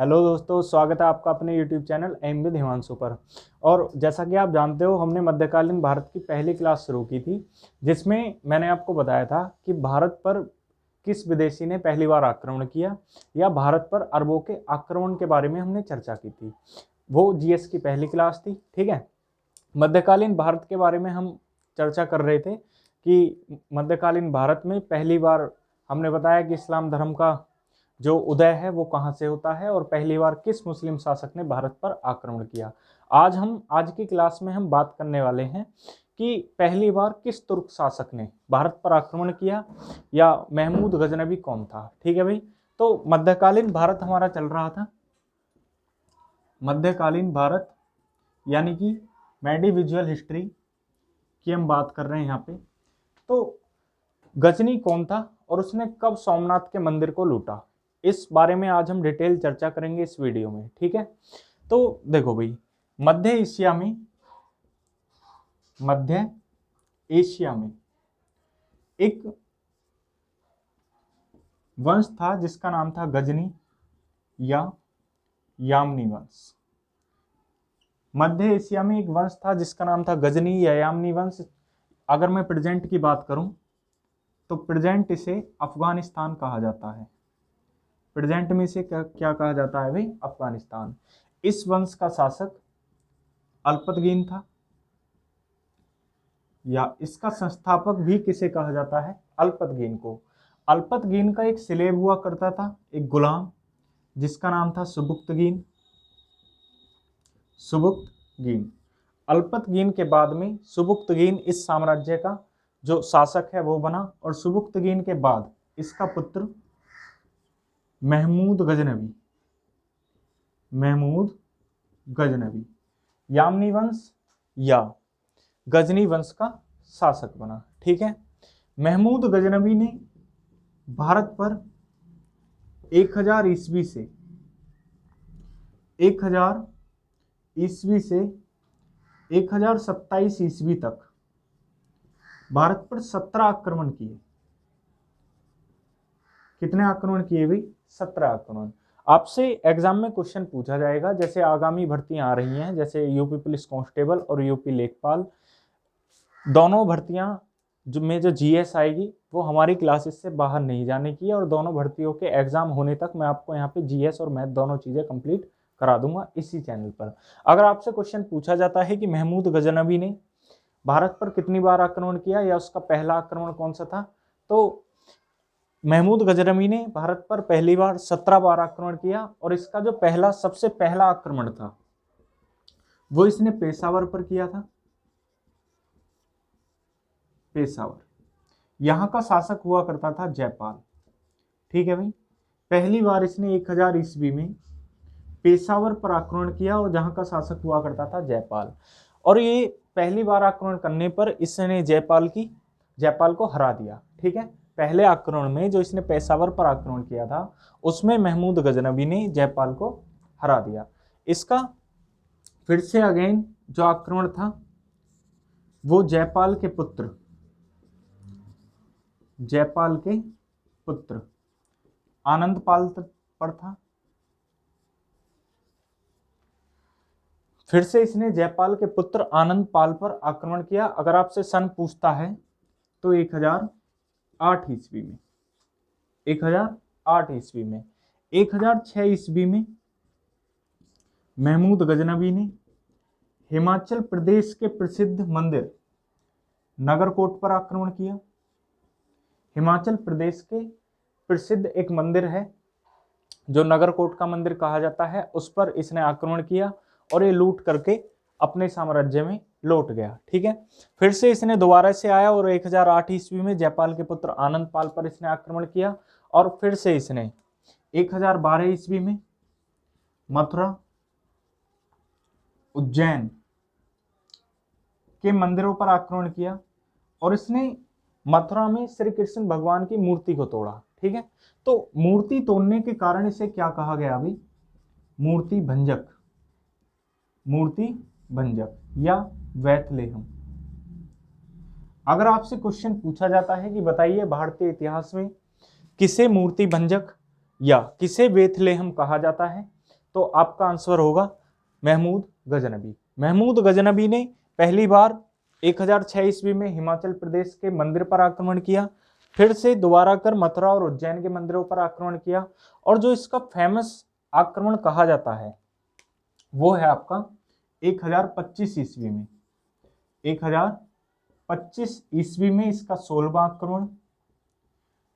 Hello दोस्तों, स्वागत है आपका अपने YouTube channel M with Himanshu पर। और जैसा कि आप जानते हो, हमने मध्यकालीन भारत की पहली क्लास शुरू की थी, जिसमें मैंने आपको बताया था कि भारत पर किस विदेशी ने पहली बार आक्रमण किया, या भारत पर अरबों के आक्रमण के बारे में हमने चर्चा की थी। वो जीएस की पहली क्लास थी। ठीक है, मध्यकालीन भारत के बारे में हम चर्चा कर रहे थे कि मध्यकालीन भारत में पहली बार हमने बताया कि इस्लाम धर्म का जो उदय है वो कहाँ से होता है, और पहली बार किस मुस्लिम शासक ने भारत पर आक्रमण किया। आज की क्लास में हम बात करने वाले हैं कि पहली बार किस तुर्क शासक ने भारत पर आक्रमण किया, या महमूद गजनबी कौन था। ठीक है भाई, तो मध्यकालीन भारत हमारा चल रहा था। मध्यकालीन भारत यानी कि मेडिविजुअल हिस्ट्री की हम बात कर रहे हैं यहाँ पे। तो गजनी कौन था और उसने कब सोमनाथ के मंदिर को लूटा, इस बारे में आज हम डिटेल चर्चा करेंगे इस वीडियो में। ठीक है, तो देखो भाई, मध्य एशिया में एक वंश था जिसका नाम था गजनी या यामनी वंश। मध्य एशिया में एक वंश था जिसका नाम था गजनी या यामनी वंश। अगर मैं प्रेजेंट की बात करूं तो प्रेजेंट इसे अफगानिस्तान कहा जाता है। प्रेजेंट में इसे क्या कहा जाता है भाई? अफगानिस्तान। इस वंश का शासक अल्पतगीन था, या इसका संस्थापक भी किसे कहा जाता है? अल्पतगीन को। अल्पतगीन का एक स्लेव हुआ करता था, एक गुलाम, जिसका नाम था सुबुक्तगीन। अल्पतगीन के बाद में सुबुक्तगीन इस साम्राज्य का जो शासक है वो बना, और सुबुक्तगीन के बाद इसका पुत्र महमूद गजनबी यामनी वंश या गजनी वंश का शासक बना। ठीक है, महमूद गजनबी ने भारत पर 1000 ईस्वी से 1027 ईस्वी तक भारत पर 17 आक्रमण किए। कितने आक्रमण किए भाई? 17 आक्रमण। आपसे एग्जाम में क्वेश्चन पूछा जाएगा, जैसे आगामी भर्तियां आ रही हैं, जैसे यूपी पुलिस कांस्टेबल और यूपी लेखपाल, दोनों भर्तियां जो जीएस आएगी वो हमारी क्लासेस से बाहर नहीं जाने की है, और दोनों भर्तियों के एग्जाम होने तक मैं आपको यहाँ पे जीएस और मैथ दोनों चीजें कंप्लीट करा दूंगा इसी चैनल पर। अगर आपसे क्वेश्चन पूछा जाता है कि महमूद गजनबी ने भारत पर कितनी बार आक्रमण किया, या उसका पहला आक्रमण कौन सा था, तो महमूद गजनबी ने भारत पर पहली बार 17 बार आक्रमण किया, और इसका जो सबसे पहला आक्रमण था वो इसने पेशावर पर किया था। पेशावर, यहां का शासक हुआ करता था जयपाल। ठीक है भाई, पहली बार इसने 1000 ईस्वी में पेशावर पर आक्रमण किया, और जहां का शासक हुआ करता था जयपाल। और ये पहली बार आक्रमण करने पर इसने जयपाल को हरा दिया। ठीक है, पहले आक्रमण में जो इसने पेशावर पर आक्रमण किया था उसमें महमूद गजनबी ने जयपाल को हरा दिया। इसका फिर से अगेन जो आक्रमण था वो जयपाल के पुत्र आनंदपाल पर था। फिर से इसने जयपाल के पुत्र आनंदपाल पर आक्रमण किया। अगर आपसे सन पूछता है तो 1008 ईस्वी में 1006 ईस्वी में महमूद गजनबी ने हिमाचल प्रदेश के प्रसिद्ध मंदिर नगरकोट पर आक्रमण किया। हिमाचल प्रदेश के प्रसिद्ध एक मंदिर है जो नगरकोट का मंदिर कहा जाता है, उस पर इसने आक्रमण किया, और ये लूट करके अपने साम्राज्य में लौट गया। ठीक है, फिर से इसने दोबारा से आया, और 1008 ईस्वी में जयपाल के पुत्र आनंदपाल पर इसने आक्रमण किया, और फिर से इसने 1012 ईस्वी में मथुरा उज्जैन के मंदिरों पर आक्रमण किया, और इसने मथुरा में श्री कृष्ण भगवान की मूर्ति को तोड़ा। ठीक है, तो मूर्ति तोड़ने के कारण इसे क्या कहा गया अभी? मूर्ति भंजक या वैथलेहम। अगर आपसे क्वेश्चन पूछा जाता है कि बताइए भारतीय इतिहास में किसे मूर्ति भंजक या किसे वेथलेहम कहा जाता है, तो आपका आंसर होगा महमूद गजनबी। महमूद गजनबी ने पहली बार 1006 ईस्वी में हिमाचल प्रदेश के मंदिर पर आक्रमण किया, फिर से दोबारा कर मथुरा और उज्जैन के मंदिरों पर आक्रमण किया, और जो इसका फेमस आक्रमण कहा जाता है वो है आपका 1025 ईस्वी में। 1025 ईस्वी में इसका 16वां आक्रमण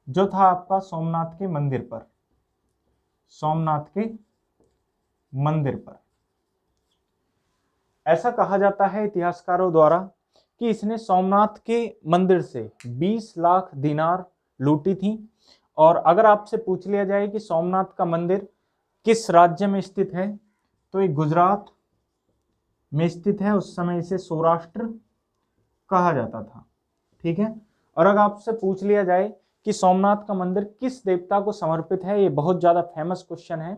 जो था आपका सोमनाथ के मंदिर पर, सोमनाथ के मंदिर पर। ऐसा कहा जाता है इतिहासकारों द्वारा कि इसने सोमनाथ के मंदिर से 20 लाख दिनार लूटी थी। और अगर आपसे पूछ लिया जाए कि सोमनाथ का मंदिर किस राज्य में स्थित है, तो ये गुजरात में स्थित है। उस समय इसे सौराष्ट्र कहा जाता था, ठीक है। और अगर आपसे पूछ लिया जाए कि सोमनाथ का मंदिर किस देवता को समर्पित है, ये बहुत ज्यादा फेमस क्वेश्चन है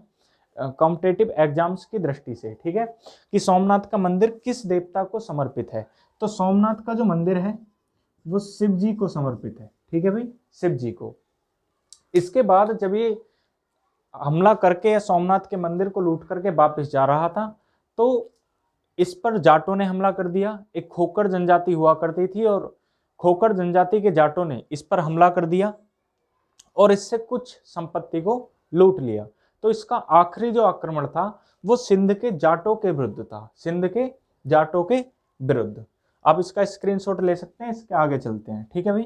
कॉम्पिटेटिव एग्जाम्स की दृष्टि से, ठीक है, कि सोमनाथ का मंदिर किस देवता को समर्पित है, तो सोमनाथ का जो मंदिर है वो शिव जी को समर्पित है, ठीक है भाई, शिव जी को। इसके बाद जब ये हमला करके सोमनाथ के मंदिर को लूट करके वापस जा रहा था, तो इस पर जाटों ने हमला कर दिया। एक खोकर जनजाति हुआ करती थी और खोकर जनजाति के जाटों ने इस पर हमला कर दिया और इससे कुछ संपत्ति को लूट लिया। तो इसका आखिरी जो आक्रमण था वो सिंध के जाटों के विरुद्ध था, सिंध के जाटों के विरुद्ध। आप इसका स्क्रीनशॉट ले सकते हैं, इसके आगे चलते हैं, ठीक है भाई।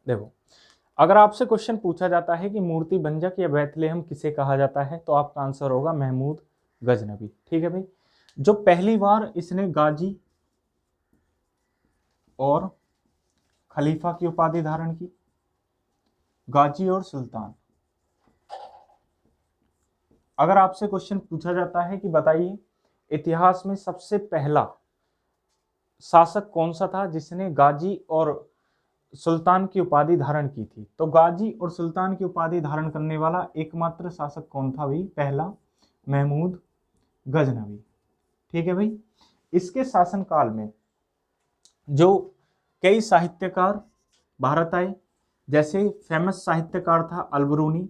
देखो, अगर आपसे क्वेश्चन पूछा जाता है कि मूर्ति भंजक या बैतलेहम किसे कहा जाता है, तो आपका आंसर होगा महमूद गजनबी, ठीक है भाई। जो पहली बार इसने गाजी और खलीफा की उपाधि धारण की, गाजी और सुल्तान। अगर आपसे क्वेश्चन पूछा जाता है कि बताइए इतिहास में सबसे पहला शासक कौन सा था जिसने गाजी और सुल्तान की उपाधि धारण की थी, तो गाजी और सुल्तान की उपाधि धारण करने वाला एकमात्र शासक कौन था भाई, पहला महमूद गजनवी, ठीक है भाई। इसके शासनकाल में जो कई साहित्यकार भारत आए, जैसे फेमस साहित्यकार था अलबरूनी।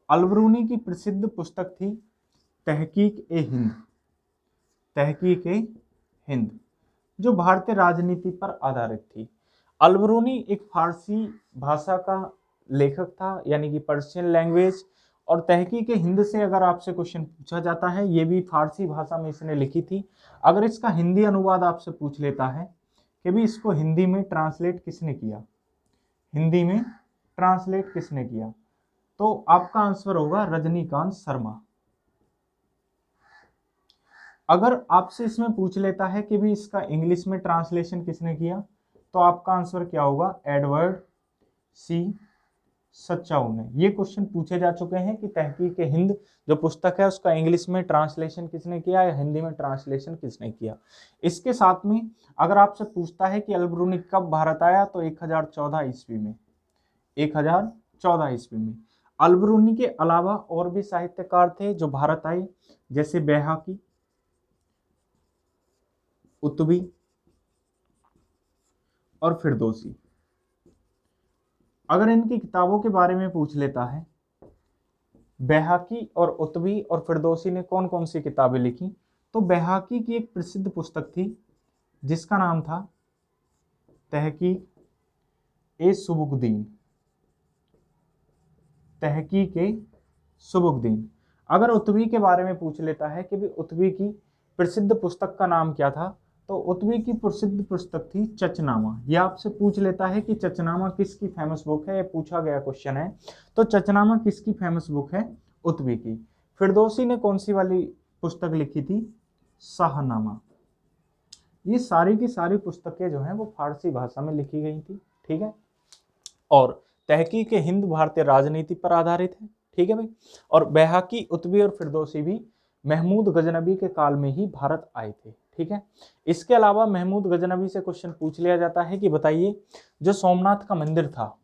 अलबरूनी की प्रसिद्ध पुस्तक थी तहकीक ए हिंद, तहकीक ए हिंद, जो भारतीय राजनीति पर आधारित थी। अलबरूनी एक फारसी भाषा का लेखक था, यानी कि पर्शियन लैंग्वेज। और तहकीक हिंद से अगर आपसे क्वेश्चन पूछा जाता है, ये भी फारसी भाषा में इसने लिखी थी। अगर इसका हिंदी अनुवाद आपसे पूछ लेता है कि भी इसको हिंदी में ट्रांसलेट किसने किया, हिंदी में ट्रांसलेट किसने किया, तो आपका आंसर होगा रजनीकांत शर्मा। अगर आपसे इसमें पूछ लेता है कि भी इसका इंग्लिश में ट्रांसलेशन किसने किया, तो आपका आंसर क्या होगा, एडवर्ड सी सच्चाऊ ने। ये क्वेश्चन पूछे जा चुके हैं कि तहकीक हिंद जो पुस्तक है उसका इंग्लिश में ट्रांसलेशन किसने किया या हिंदी में ट्रांसलेशन किसने किया। इसके साथ में अगर आपसे पूछता है कि अलबरूनी कब भारत आया, तो 1014 ईस्वी में, 1014 ईस्वी में। अलबरूनी के अलावा और भी साहित्यकार थे जो भारत आए, जैसे बैहाकी, उत्बी और फिरदौसी। अगर इनकी किताबों के बारे में पूछ लेता है, बैहाकी और उत्बी और फिरदौसी ने कौन कौन सी किताबें लिखी, तो बैहाकी की एक प्रसिद्ध पुस्तक थी जिसका नाम था तहकीक ए सुबुकदीन, तहकीक ए सुबुकदीन। अगर उत्बी के बारे में पूछ लेता है कि भी उत्बी की प्रसिद्ध पुस्तक का नाम क्या था, तो उत्बी की प्रसिद्ध पुस्तक थी चचनामा। यह आपसे पूछ लेता है कि चचनामा किसकी फेमस बुक है, यह पूछा गया क्वेश्चन है, तो चचनामा किसकी फेमस बुक है, उत्बी की। फिरदौसी ने कौन सी वाली पुस्तक लिखी थी, शाहनामा। ये सारी की सारी पुस्तकें जो हैं वो फारसी भाषा में लिखी गई थी, ठीक है। और तहकीक हिंद भारतीय राजनीति पर आधारित है, ठीक है भाई। और बैहाकी, उत्बी और फिरदौसी भी महमूद गजनबी के काल में ही भारत आए थे, ठीक है। इसके अलावा महमूद गजनबी से क्वेश्चन पूछ लिया जाता है कि बताइए जो सोमनाथ का मंदिर था,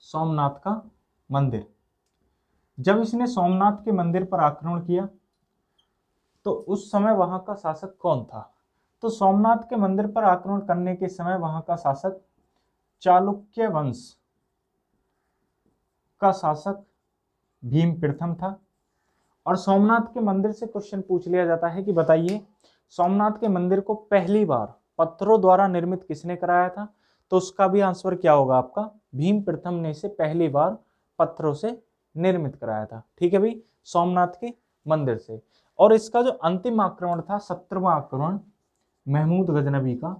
सोमनाथ का मंदिर, जब इसने सोमनाथ के मंदिर पर आक्रमण किया तो उस समय वहां का शासक कौन था, तो सोमनाथ के मंदिर पर आक्रमण करने के समय वहां का शासक चालुक्य वंश, का शासक भीम प्रथम था। और सोमनाथ के मंदिर से क्वेश्चन पूछ लिया जाता है कि बताइए सोमनाथ के मंदिर को पहली बार पत्थरों द्वारा निर्मित किसने कराया था? तो उसका भी आंसर क्या होगा आपका? भीम प्रथम ने इसे पहली बार पत्थरों से निर्मित कराया था। ठीक है भाई, सोमनाथ के मंदिर से। और इसका जो अंतिम आक्रमण था, 17वां आक्रमण महमूद गजनबी का,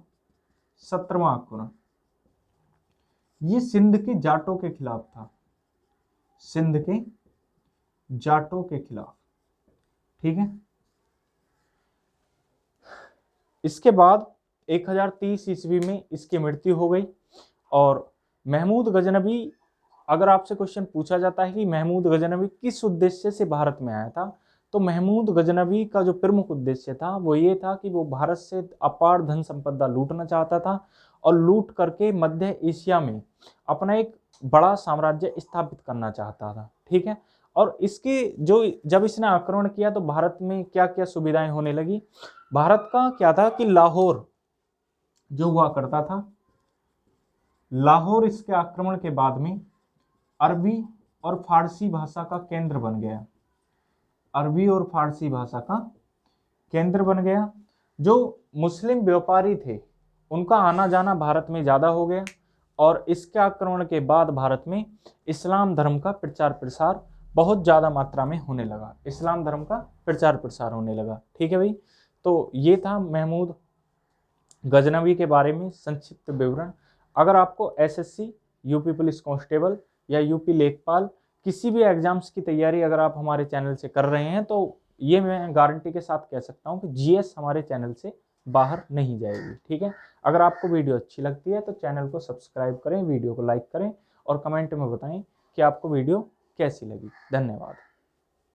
17वां आक्रमण, ये सिंध के जाटों के खिलाफ था, सिंध के जाटों के खिलाफ। ठीक है, इसके बाद 1030 ईस्वी में इसकी मृत्यु हो गई। और महमूद गजनबी, अगर आपसे क्वेश्चन पूछा जाता है कि महमूद गजनबी किस उद्देश्य से भारत में आया था, तो महमूद गजनबी का जो प्रमुख उद्देश्य था वो ये था कि वो भारत से अपार धन संपदा लूटना चाहता था और लूट करके मध्य एशिया में अपना एक बड़ा साम्राज्य स्थापित करना चाहता था। ठीक है, और इसके जो जब इसने आक्रमण किया तो भारत में क्या क्या सुविधाएं होने लगी। भारत का क्या था कि लाहौर जो हुआ करता था, लाहौर इसके आक्रमण के बाद में अरबी और फारसी भाषा का केंद्र बन गया, अरबी और फारसी भाषा का केंद्र बन गया। जो मुस्लिम व्यापारी थे उनका आना जाना भारत में ज़्यादा हो गया और इसके आक्रमण के बाद भारत में इस्लाम धर्म का प्रचार प्रसार बहुत ज़्यादा मात्रा में होने लगा, इस्लाम धर्म का प्रचार प्रसार होने लगा। ठीक है भाई, तो ये था महमूद गजनवी के बारे में संक्षिप्त विवरण। अगर आपको एसएससी, यूपी पुलिस कांस्टेबल या यूपी लेखपाल किसी भी एग्जाम्स की तैयारी अगर आप हमारे चैनल से कर रहे हैं तो ये मैं गारंटी के साथ कह सकता हूँ कि जीएस हमारे चैनल से बाहर नहीं जाएगी। ठीक है, अगर आपको वीडियो अच्छी लगती है तो चैनल को सब्सक्राइब करें, वीडियो को लाइक करें और कमेंट में बताएं कि आपको वीडियो कैसी लगी। धन्यवाद।